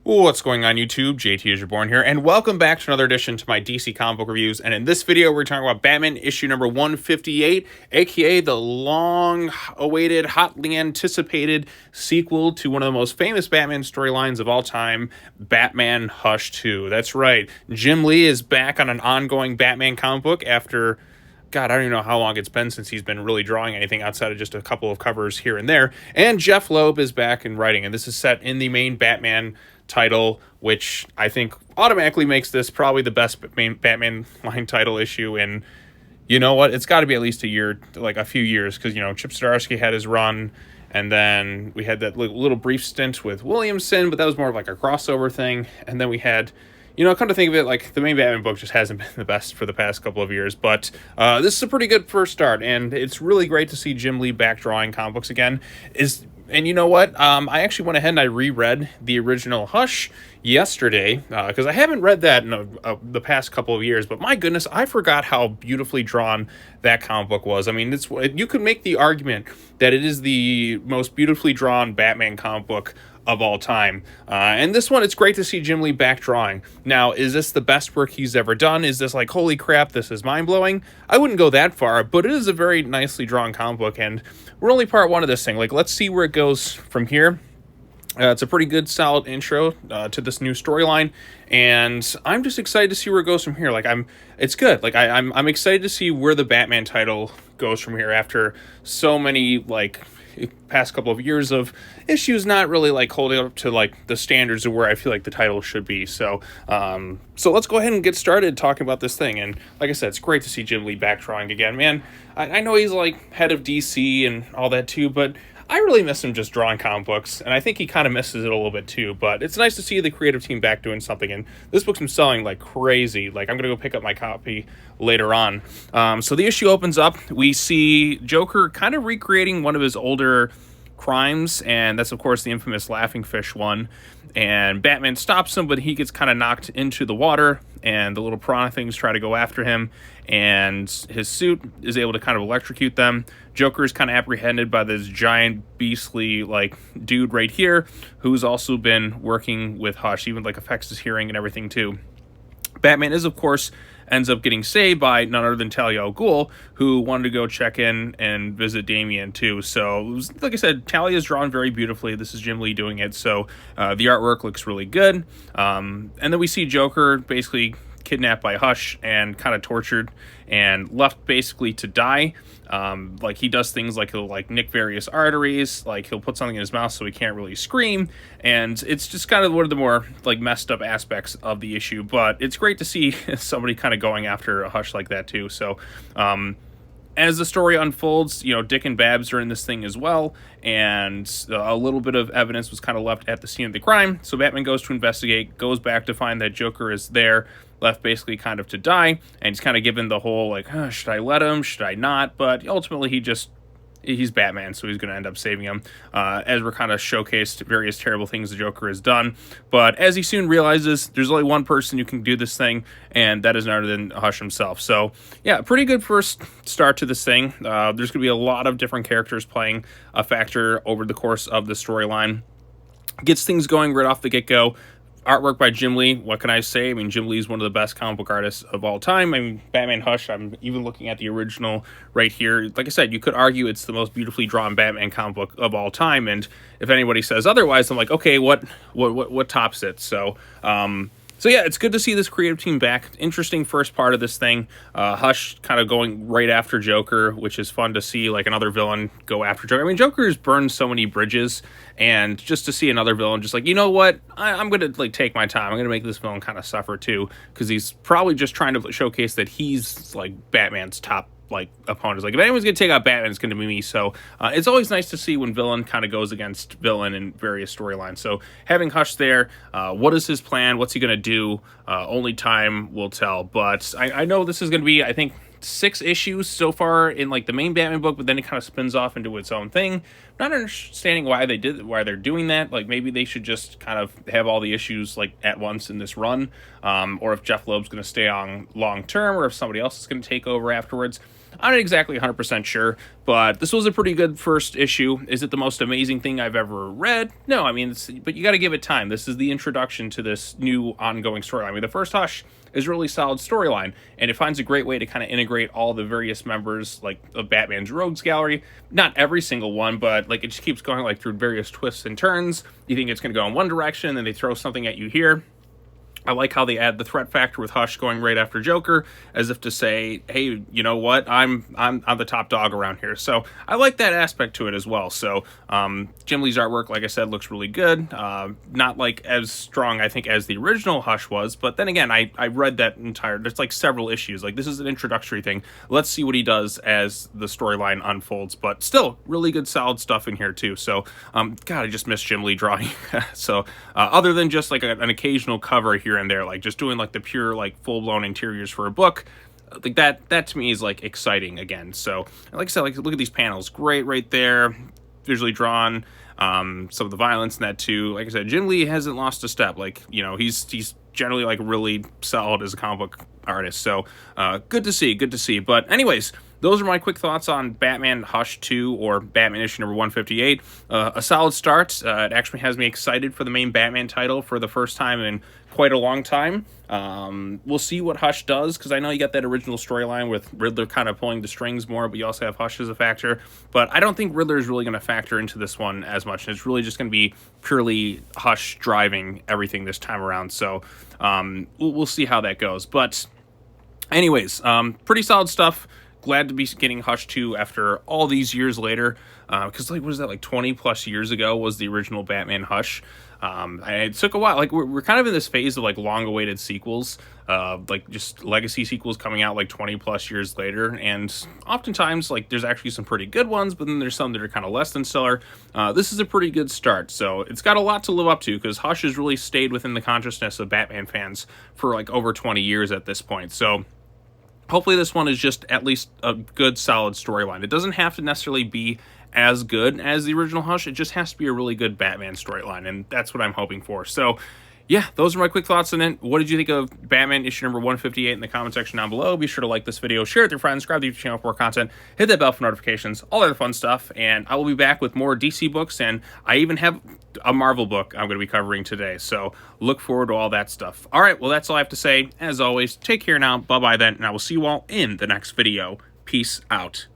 What's going on YouTube? JT is reborn here, and welcome back to another edition to my DC comic book reviews. And in this video, we're talking about Batman issue number 158, aka the long-awaited, hotly anticipated sequel to one of the most famous Batman storylines of all time, Batman Hush 2. That's right, Jim Lee is back on an ongoing Batman comic book after... God, I don't even know how long it's been since he's been really drawing anything outside of just a couple of covers here and there. And Jeph Loeb is back in writing, and this is set in the main Batman title, which I think automatically makes this probably the best main Batman line title issue. And you know what? It's got to be at least a year, like a few years, because, you know, Chip Zdarsky had his run, and then we had that little brief stint with Williamson, but that was more of like a crossover thing. And then we had... You know, come to think of it, like, the main Batman book just hasn't been the best for the past couple of years, but this is a pretty good first start, and it's really great to see Jim Lee back drawing comic books again. And you know what? I actually went ahead and I reread the original Hush yesterday, because I haven't read that in the past couple of years, but my goodness, I forgot how beautifully drawn that comic book was. I mean, you could make the argument that it is the most beautifully drawn Batman comic book of all time. And this one, it's great to see Jim Lee back drawing. Now, is this the best work he's ever done? Is this like, holy crap, this is mind-blowing? I wouldn't go that far, but it is a very nicely drawn comic book, and we're only part one of this thing. Like, let's see where it goes from here. It's a pretty good, solid intro to this new storyline, and I'm just excited to see where it goes from here. Like, it's good. Like, I'm excited to see where the Batman title goes from here after so many, like, past couple of years of issues not really like holding up to like the standards of where I feel like the title should be. So let's go ahead and get started talking about this thing. And like I said, it's great to see Jim Lee back drawing again, man. I know he's like head of DC and all that too, but I really miss him just drawing comic books, and I think he kind of misses it a little bit too, but it's nice to see the creative team back doing something, and this book's been selling like crazy. Like, I'm going to go pick up my copy later on. So the issue opens up. We see Joker kind of recreating one of his older crimes, and that's, of course, the infamous Laughing Fish one, and Batman stops him, but he gets kind of knocked into the water, and the little piranha things try to go after him, and his suit is able to kind of electrocute them. Joker is kind of apprehended by this giant beastly like dude right here, who's also been working with Hush, even like affects his hearing and everything too. Batman is, of course, ends up getting saved by none other than Talia al Ghul, who wanted to go check in and visit Damian too. So, like I said, Talia is drawn very beautifully. This is Jim Lee doing it, so the artwork looks really good. And then we see Joker basically kidnapped by Hush and kind of tortured and left basically to die. Like, he does things like he'll like nick various arteries, like he'll put something in his mouth so he can't really scream, and it's just kind of one of the more like messed up aspects of the issue, but it's great to see somebody kind of going after a Hush like that too. So as the story unfolds, you know, Dick and Babs are in this thing as well, and a little bit of evidence was kind of left at the scene of the crime, so Batman goes to investigate, goes back to find that Joker is there, left basically kind of to die, and he's kind of given the whole, like, should I let him, should I not, but ultimately he's Batman, so he's going to end up saving him, as we're kind of showcased various terrible things the Joker has done. But as he soon realizes, there's only one person who can do this thing, and that is none other than Hush himself. So, yeah, pretty good first start to this thing. There's going to be a lot of different characters playing a factor over the course of the storyline. Gets things going right off the get-go. Artwork by Jim Lee, what can I say? I mean, Jim Lee is one of the best comic book artists of all time. I mean, Batman Hush, I'm even looking at the original right here. Like I said, you could argue it's the most beautifully drawn Batman comic book of all time, and if anybody says otherwise, I'm like, okay, what tops it? So yeah, it's good to see this creative team back. Interesting first part of this thing. Hush kind of going right after Joker, which is fun to see, like another villain go after Joker. I mean, Joker's burned so many bridges, and just to see another villain just like, you know what, I'm going to like take my time. I'm going to make this villain kind of suffer too, because he's probably just trying to showcase that he's like Batman's top like opponents. Like, if anyone's gonna take out Batman, it's gonna be me. So it's always nice to see when villain kind of goes against villain in various storylines. So having Hush there, what is his plan? What's he gonna do? Only time will tell. But I know this is gonna be, I think, 6 issues so far in like the main Batman book, but then it kind of spins off into its own thing. Not understanding why they're doing that. Like, maybe they should just kind of have all the issues like at once in this run, or if Jeph Loeb's going to stay on long term, or if somebody else is going to take over afterwards. I'm not exactly 100% sure, but this was a pretty good first issue. Is it the most amazing thing I've ever read? No, I mean, but you got to give it time. This is the introduction to this new ongoing storyline. I mean, the first Hush is a really solid storyline, and it finds a great way to kind of integrate all the various members, like, of Batman's Rogues Gallery. Not every single one, but, like, it just keeps going, like, through various twists and turns. You think it's going to go in one direction, then they throw something at you here. I like how they add the threat factor with Hush going right after Joker, as if to say, hey, you know what, I'm the top dog around here. So I like that aspect to it as well. So Jim Lee's artwork, like I said, looks really good. Not like as strong, I think, as the original Hush was, but then again, I read that there's like several issues. Like, this is an introductory thing. Let's see what he does as the storyline unfolds, but still really good solid stuff in here too. So God, I just miss Jim Lee drawing. So other than just like an occasional cover here and there, like just doing like the pure, like, full-blown interiors for a book, like that to me is like exciting again. So like I said, like, look at these panels, great right there, visually drawn. Some of the violence in that too. Like I said, Jim Lee hasn't lost a step. Like, you know, he's generally like really solid as a comic book artist. So good to see. But anyways, those are my quick thoughts on Batman Hush 2, or Batman issue number 158. A solid start. It actually has me excited for the main Batman title for the first time in quite a long time. We'll see what Hush does, because I know you got that original storyline with Riddler kind of pulling the strings more, but you also have Hush as a factor. But I don't think Riddler is really going to factor into this one as much. It's really just going to be purely Hush driving everything this time around. So we'll see how that goes. But anyways, pretty solid stuff. Glad to be getting Hush 2 after all these years later, because, like, what is that, like 20 plus years ago was the original Batman Hush. It took a while. Like, we're kind of in this phase of like long-awaited sequels, like just legacy sequels coming out like 20 plus years later, and oftentimes, like, there's actually some pretty good ones, but then there's some that are kind of less than stellar. This is a pretty good start, so it's got a lot to live up to, because Hush has really stayed within the consciousness of Batman fans for like over 20 years at this point. So hopefully this one is just at least a good, solid storyline. It doesn't have to necessarily be as good as the original Hush. It just has to be a really good Batman storyline, and that's what I'm hoping for. So yeah, those are my quick thoughts on it. What did you think of Batman issue number 158 in the comment section down below? Be sure to like this video, share it with your friends, subscribe to the YouTube channel for more content, hit that bell for notifications, all that fun stuff, and I will be back with more DC books, and I even have a Marvel book I'm going to be covering today, so look forward to all that stuff. All right, well, that's all I have to say. As always, take care now, bye-bye then, and I will see you all in the next video. Peace out.